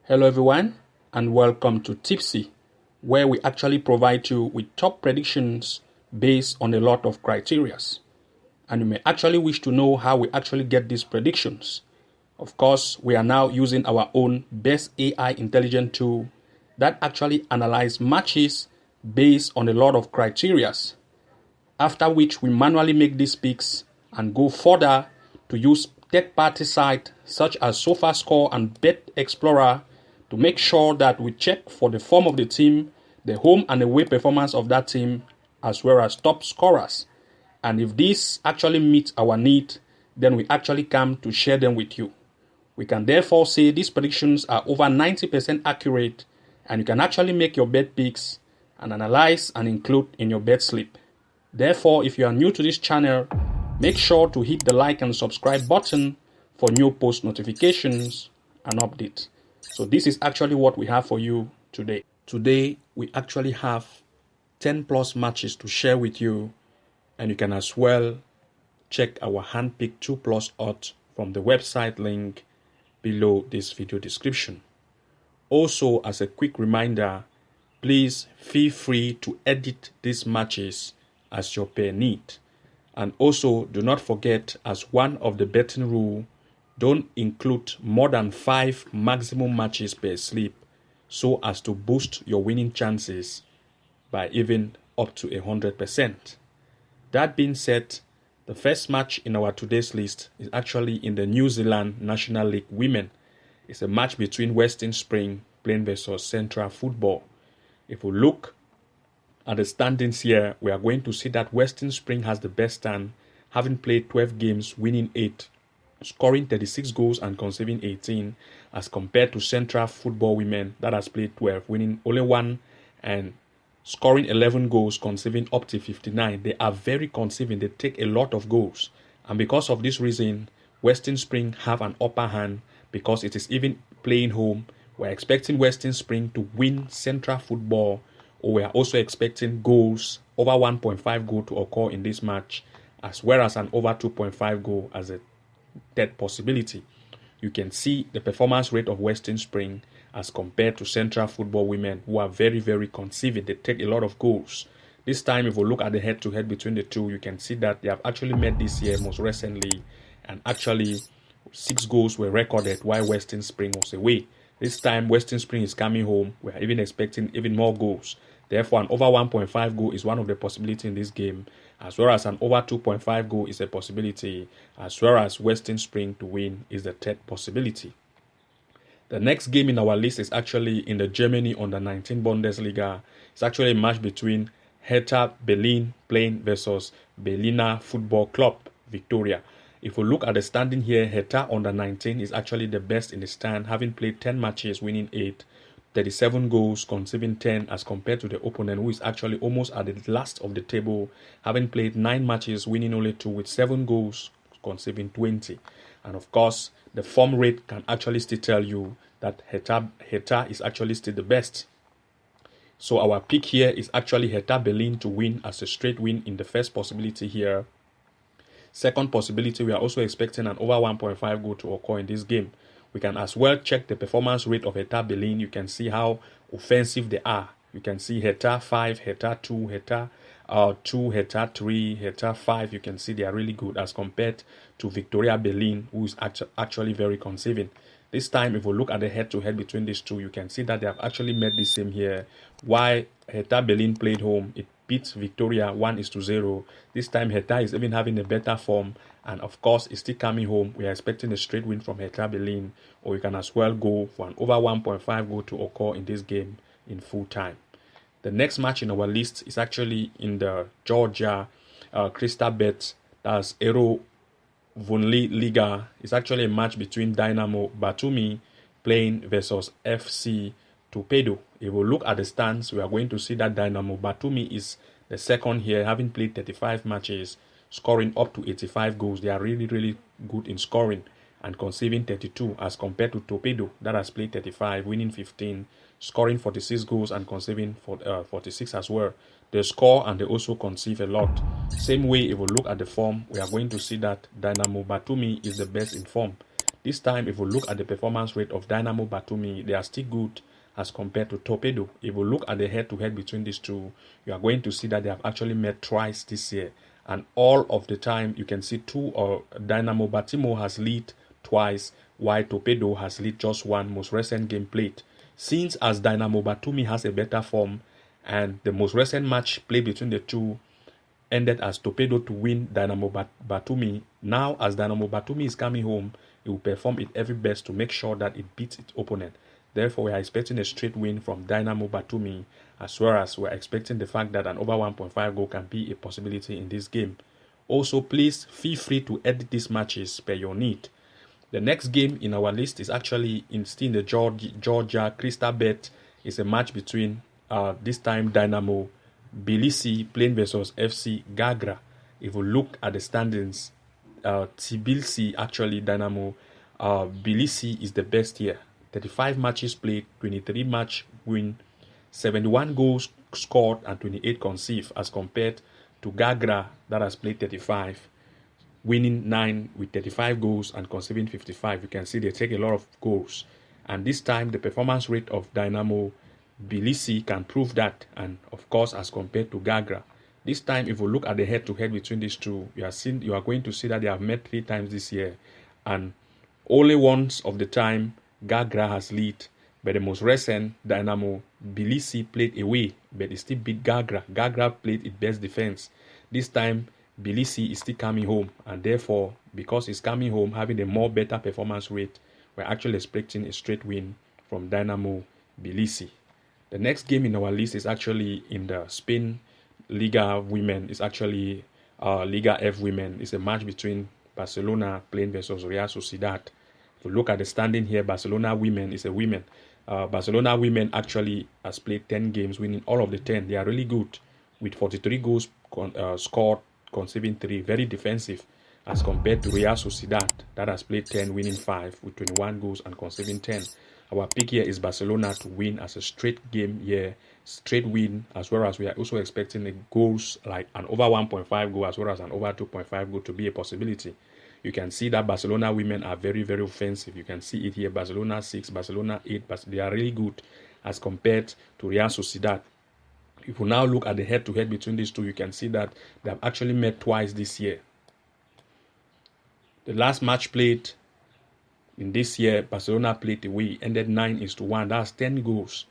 Hello everyone and welcome to Tipsy, where we actually provide you with top predictions based on a lot of criterias. And you may actually wish to know how we actually get these predictions. Of course, we are now using our own best AI intelligent tool that actually analyzes matches based on a lot of criterias. After which we manually make these picks and go further to use third-party sites such as SofaScore and Bet Explorer to make sure that we check for the form of the team, the home and away performance of that team, as well as top scorers. And if this actually meets our need, then we actually come to share them with you. We can therefore say these predictions are over 90% accurate, and you can actually make your bet picks and analyze and include in your bet slip. Therefore, if you are new to this channel, make sure to hit the like and subscribe button for new post notifications and updates. So this is actually what we have for you today. Today, we actually have 10 plus matches to share with you, and you can as well check our handpicked 2 plus odds from the website link below this video description. Also, as a quick reminder, please feel free to edit these matches as your per need. And also, do not forget, as one of the betting rule, don't include more than 5 maximum matches per slip so as to boost your winning chances by even up to 100%. That being said, the first match in our today's list is actually in the New Zealand National League Women. It's a match between Western Spring playing versus Central Football. If we look at the standings here, we are going to see that Western Spring has the best stand, having played 12 games, winning 8, scoring 36 goals and conceding 18, as compared to Central Football Women that has played 12, winning only 1 and scoring 11 goals, conceding up to 59. They are very conceding. They take a lot of goals. And because of this reason, Western Spring have an upper hand because it is even playing home. We're expecting Western Spring to win Central Football, or we are also expecting goals, over 1.5 goal to occur in this match, as well as an over 2.5 goal as a third possibility. You can see the performance rate of Western Spring as compared to Central Football Women, who are very, very conceited. They take a lot of goals. This time, if we look at the head-to-head between the two, you can see that they have actually met this year most recently, and actually 6 goals were recorded while Western Spring was away. This time, Western Spring is coming home. We are even expecting even more goals. Therefore, an over 1.5 goal is one of the possibilities in this game, as well as an over 2.5 goal is a possibility, as well as Western Spring to win is the third possibility. The next game in our list is actually in the Germany Under-19 Bundesliga. It's actually a match between Hertha Berlin playing versus Berliner Football Club Victoria. If we look at the standing here, Hertha Under-19 is actually the best in the stand, having played 10 matches, winning 8, 37 goals, conceding 10, as compared to the opponent, who is actually almost at the last of the table, having played 9 matches, winning only 2, with 7 goals, conceding 20. And of course, the form rate can actually still tell you that Hertha is actually still the best. So our pick here is actually Hertha Berlin to win as a straight win in the first possibility here. Second possibility, we are also expecting an over 1.5 goal to occur in this game. We can as well check the performance rate of Hertha Berlin. You can see how offensive they are. You can see Hertha 5, Hertha 2, Hertha 2, Hertha 3, Hertha 5. You can see they are really good as compared to Victoria Berlin, who is actually very conceding. This time, if we look at the head-to-head between these two, you can see that they have actually made the same here. Why Hertha Berlin played home, it beats Victoria 1-0. This time, Hertha is even having a better form, and of course, it's still coming home. We are expecting a straight win from Hertha Berlin, or you can as well go for an over 1.5 goal to occur in this game in full time. The next match in our list is actually in the Georgia Crystal Bet, that's Aero Vonley Liga. It's actually a match between Dynamo Batumi playing versus FC Torpedo. If we look at the stands, we are going to see that Dynamo Batumi is the second here, having played 35 matches, scoring up to 85 goals. They are really, really good in scoring and conceding 32, as compared to Torpedo that has played 35, winning 15, scoring 46 goals and conceding 46 as well. They score and they also conceive a lot. Same way, if we look at the form, we are going to see that Dynamo Batumi is the best in form. This time, if we look at the performance rate of Dynamo Batumi, they are still good as compared to Torpedo. If we look at the head-to-head between these two, you are going to see that they have actually met twice this year. And all of the time, you can see Dynamo Batimo has lead twice, while Torpedo has lead just one most recent game played. Since as Dynamo Batumi has a better form, and the most recent match played between the two ended as Torpedo to win Dynamo Batumi. Now, as Dynamo Batumi is coming home, it will perform its every best to make sure that it beats its opponent. Therefore, we are expecting a straight win from Dynamo Batumi, as well as we are expecting the fact that an over 1.5 goal can be a possibility in this game. Also, please feel free to edit these matches per your need. The next game in our list is actually still in the Georgia Crystal Bet. It's a match between this time Dynamo Tbilisi playing versus FC Gagra. If we look at the standings, Tbilisi actually Dynamo Tbilisi is the best here. 35 matches played, 23 match win, 71 goals scored and 28 conceded, as compared to Gagra that has played 35, winning 9 with 35 goals and conceding 55. You can see they take a lot of goals. And this time the performance rate of Dynamo Tbilisi can prove that, and of course as compared to Gagra. This time, if we look at the head-to-head between these two, you are going to see that they have met 3 times this year, and only once of the time Gagra has lead. But the most recent Dynamo Tbilisi played away, but it still beat Gagra. Gagra played its best defense. This time, Tbilisi is still coming home, and therefore, because it's coming home, having a more better performance rate, we're actually expecting a straight win from Dynamo Tbilisi. The next game in our list is actually in the Spain Liga Women. It's actually Liga F Women. It's a match between Barcelona playing versus Real Sociedad. If you look at the standing here, Barcelona Women is a women. Barcelona Women actually has played 10 games, winning all of the 10. They are really good with 43 goals scored, conceding 3. Very defensive as compared to Real Sociedad that has played 10, winning 5 with 21 goals and conceding 10. Our pick here is Barcelona to win as a straight game here, straight win, as well as we are also expecting the goals like an over 1.5 goal as well as an over 2.5 goal to be a possibility. You can see that Barcelona women are very, very offensive. You can see it here, Barcelona 6, Barcelona 8, but they are really good as compared to Real Sociedad. If you now look at the head-to-head between these two, you can see that they have actually met twice this year. The last match played in this year, Barcelona played away, ended 9-1. That's 10 goals.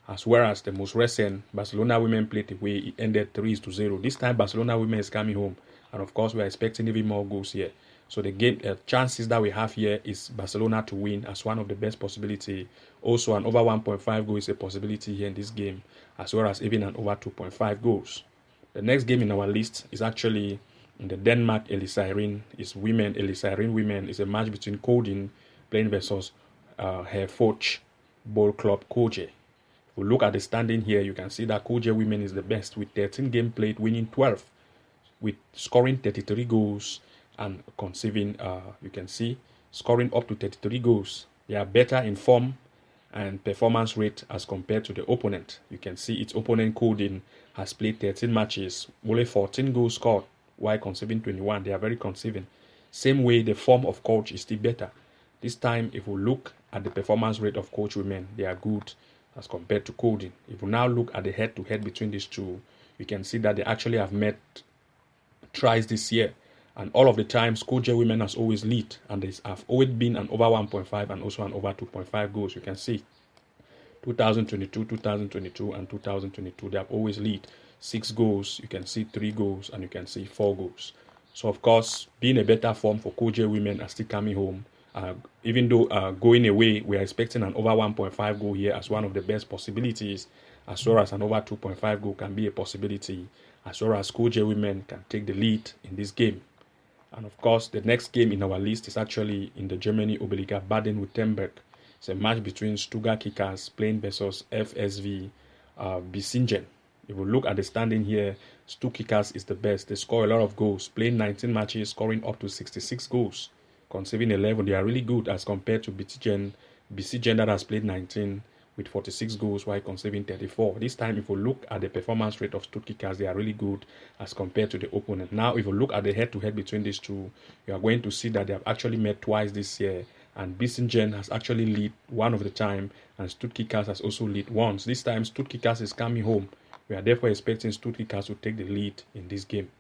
As well as the most recent, Barcelona women played away, it ended 3-0. This time, Barcelona women is coming home. And of course, we are expecting even more goals here. So the game chances that we have here is Barcelona to win as one of the best possibility. Also, an over 1.5 goal is a possibility here in this game, as well as even an over 2.5 goals. The next game in our list is actually in the Denmark Eliteserien. It's women. Eliteserien women is a match between Kolding playing versus Herford Ball Club Koje. If we look at the standing here, you can see that Koje women is the best with 13 games played, winning 12, with scoring 33 goals and conceding, you can see, scoring up to 33 goals. They are better in form and performance rate as compared to the opponent. You can see its opponent Kolding has played 13 matches, only 14 goals scored, while conceding 21. They are very conceding. Same way, the form of coach is still better. This time, if we look at the performance rate of coach women, they are good as compared to Kolding. If we now look at the head-to-head between these two, you can see that they actually have met twice this year. And all of the times, Koje women has always lead. And they have always been an over 1.5 and also an over 2.5 goals. You can see 2022, 2022, and 2022, they have always lead. 6 goals, you can see 3 goals, and you can see 4 goals. So, of course, being a better form for Koje women are still coming home. Even though going away, we are expecting an over 1.5 goal here as one of the best possibilities, as well as an over 2.5 goal can be a possibility, as well as Koje women can take the lead in this game. And of course, the next game in our list is actually in the Germany Oberliga Baden-Württemberg. It's a match between Stuttgart Kickers playing versus FSV Bissingen. If we look at the standing here, Stuttgart Kickers is the best. They score a lot of goals, playing 19 matches, scoring up to 66 goals, conceding 11. They are really good as compared to Bissingen that has played 19 with 46 goals while conceding 34. This time, if we look at the performance rate of Stuttgart Kickers, they are really good as compared to the opponent. Now, if we look at the head-to-head between these two, you are going to see that they have actually met twice this year, and Bissingen has actually lead one of the time, and Stuttgart has also lead once. This time Stuttgart is coming home. We are therefore expecting Stuttgart to take the lead in this game.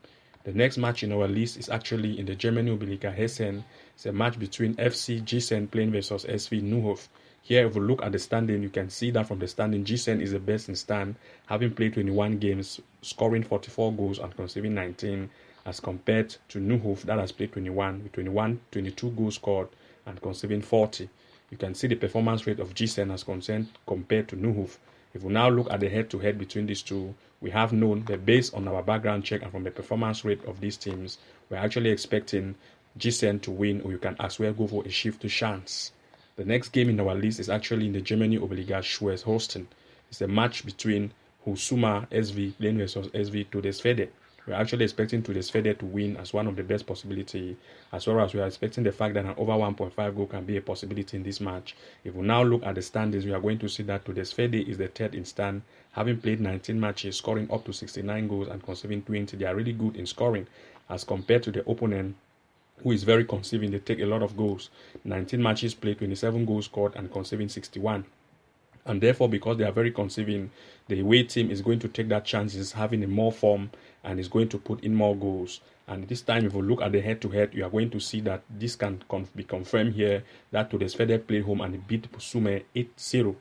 The next match in our list is actually in the Germany Oberliga Hessen. It's a match between FC Gießen playing versus SV Neuhof. Here, if we look at the standing, you can see that from the standing, Gießen is the best in stand, having played 21 games, scoring 44 goals and conceding 19, as compared to Neuhof that has played 21, with 22 goals scored and conceding 40. You can see the performance rate of Gießen as concerned compared to Neuhof. If we now look at the head-to-head between these two, we have known that based on our background check and from the performance rate of these teams, we're actually expecting Gießen to win, or you can as well go for a shift to chance. The next game in our list is actually in the Germany Oberliga Schwers-Holstein. It's a match between Husuma SV playing versus SV Todesfelde. We're actually expecting Todesfelde to win as one of the best possibility, as well as we are expecting the fact that an over 1.5 goal can be a possibility in this match. If we now look at the standings, we are going to see that Todesfelde is the third in stand, having played 19 matches, scoring up to 69 goals and conceding 20. They are really good in scoring as compared to the opponent, who is very conceding. They take a lot of goals. 19 matches played, 27 goals scored and conceding 61. And therefore, because they are very conceding, the away team is going to take that chance, is having a more form and is going to put in more goals. And this time, if we look at the head-to-head, you are going to see that this can be confirmed here, that Todesfelde played home and beat Pusume 8-0.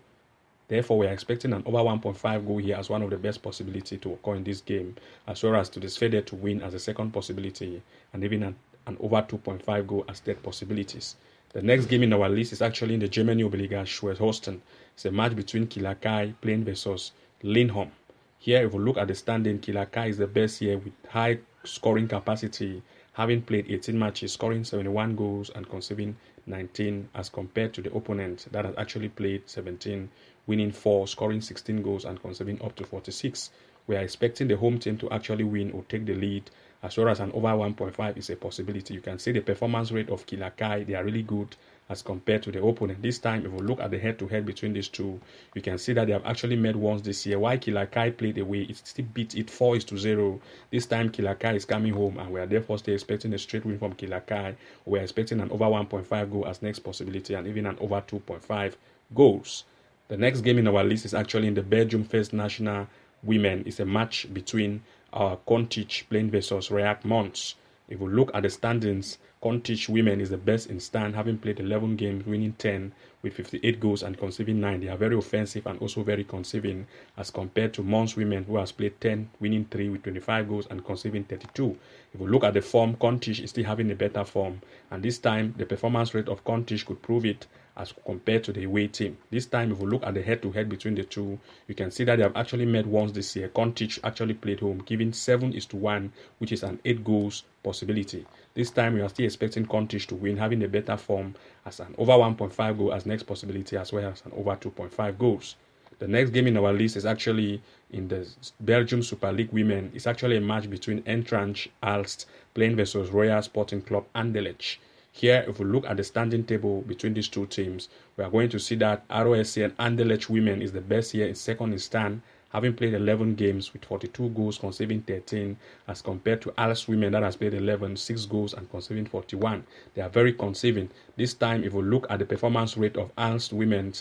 Therefore, we are expecting an over 1.5 goal here as one of the best possibility to occur in this game, as well as Todesfelde to win as a second possibility, and even an over 2.5 goal as third possibilities. The next game in our list is actually in the Germany Oberliga Schwers-Holstein. It's a match between Kilakai playing versus Lindholm. Here, if we look at the standing, Kilakai is the best here with high scoring capacity, having played 18 matches, scoring 71 goals and conceding 19, as compared to the opponent that has actually played 17, winning 4, scoring 16 goals and conceding up to 46. We are expecting the home team to actually win or take the lead, as well as an over 1.5 is a possibility. You can see the performance rate of Kilakai, they are really good as compared to the opponent. This time, if we look at the head-to-head between these two, you can see that they have actually met once this year. While Kilakai played away, it still beat it 4-0. This time, Kilakai is coming home, and we are therefore still expecting a straight win from Kilakai. We are expecting an over 1.5 goal as next possibility, and even an over 2.5 goals. The next game in our list is actually in the Belgium First National Women. It's a match between Kontich playing versus React Mons. If we look at the standings, Kontich women is the best in stand, having played 11 games, winning 10 with 58 goals and conceding 9. They are very offensive and also very conceding as compared to Mons women, who has played 10, winning 3 with 25 goals and conceding 32. If we look at the form, Kontich is still having a better form, and this time the performance rate of Kontich could prove it as compared to the away team. This time, if we look at the head-to-head between the two, you can see that they have actually met once this year. Kontich actually played home, giving 7-1, which is an 8 goals possibility. This time, we are still expecting Kontich to win, having a better form as an over 1.5 goal as next possibility, as well as an over 2.5 goals. The next game in our list is actually in the Belgium Super League Women. It's actually a match between Eintracht Aalst playing versus Royal Sporting Club Anderlecht. Here, if we look at the standing table between these two teams, we are going to see that ROSC and Anderlecht women is the best here in second in stand, having played 11 games with 42 goals, conceding 13, as compared to Aalst women that has played 11, 6 goals and conceding 41. They are very conceding. This time, if we look at the performance rate of Aalst women,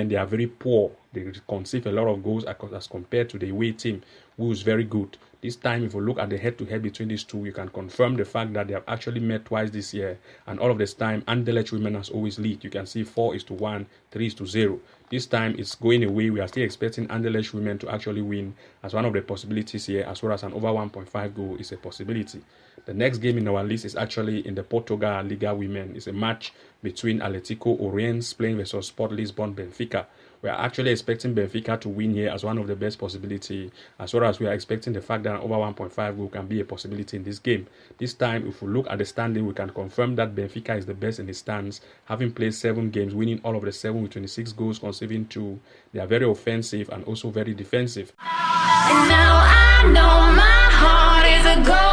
they are very poor. They concede a lot of goals as compared to the away team, who is very good. This time, if we look at the head-to-head between these two, you can confirm the fact that they have actually met twice this year, and all of this time, Anderlecht women has always lead. You can see 4-1, 3-0. This time, it's going away. We are still expecting Anderlecht women to actually win as one of the possibilities here, as well as an over 1.5 goal is a possibility. The next game in our list is actually in the Portugal Liga Women. It's a match between Atlético Oriense playing versus Sport Lisbon Benfica. We are actually expecting Benfica to win here as one of the best possibility, as well as we are expecting the fact that an over 1.5 goal can be a possibility in this game. This time, if we look at the standing, we can confirm that Benfica is the best in the stands, having played 7 games, winning all of the 7 with 26 goals, conceding 2. They are very offensive and also very defensive. And now I know my heart is a goal.